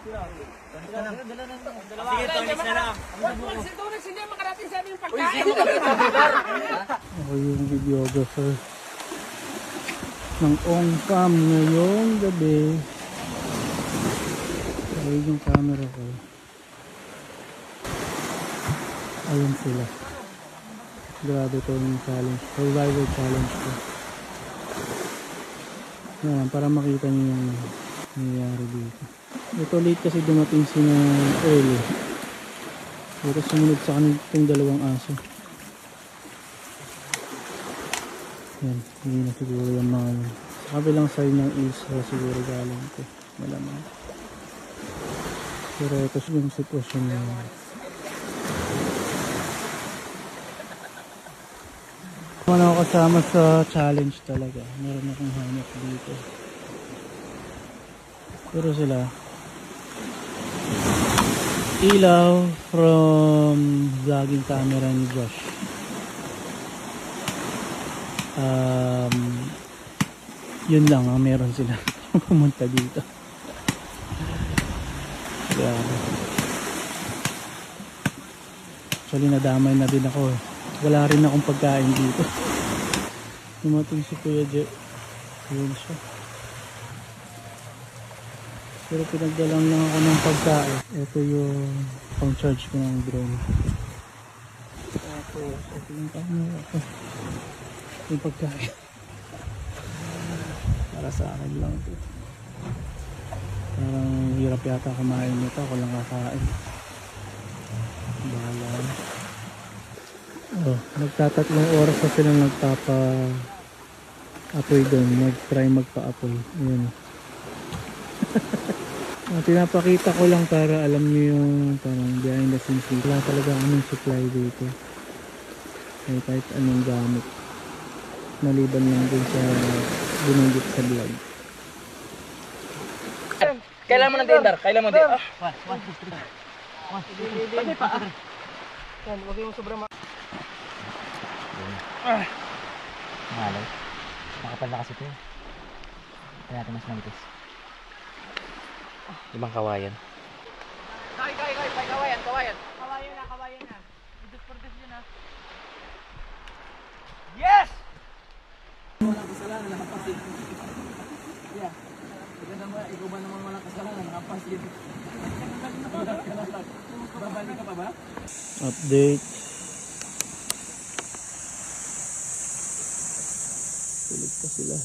Sige, tulis na lang. Hindi makarating sa aming pagkain. Ako yung videographer ng Ongcam ngayong gabi. Ayun yung camera ko. Ayun sila. Grabe to yung challenge. Survival challenge ko. Yan, para makita niyo yung nangyayari dito. Ito late kasi dumating sina early. Pero sumunod sa kanil itong dalawang aso. Yan, hindi na siguro yung mga sa kabilang side ng isla siguro galing ito. Malamang. Pero ito yung sitwasyon niya. Naman ako kasama sa challenge talaga. Meron akong hanap dito. Pero sila ilaw from vlogging camera ni Josh. Yun lang ang meron sila. Pumunta dito. Grabe. Actually nadamay na din ako. Wala rin akong pagkain dito. Dumating si Kuya Je. Yun siya. Pero pinagdalang lang ako ng pagkain. Ito yung pang charge ko ng drone. Tapos ito yung camera ko. Yung pagkain. Para sa akin lang ito. Parang hirap yata kumain nito. Ako lang kakain. Bahala. Oh, nagtatatlong oras na silang nagpapa-apoy doon. Nag-try magpa-apoy. Ayan. Pinapakita ko lang para alam nyo yung parang behind the scenes. Wala talaga anong supply dito. Kahit anong gamit. Maliban lang din sa binunggit sa vlog. Kailan mo ng tindar? Kailan mo din? Pwede pa. Yan, huwag yung sobrang Malay. Makapal na kasi ito. Kaya natin mas manitis. Ibang kawayan. Kawayan. Kawayan na. Produce yun na. Yes! Walang kasalanan, nakapasin. Yeah. Maganda mo, ikaw ba naman walang kasalanan, nakapasin. Babalik ka pa ba? Update. Tulog pa sila.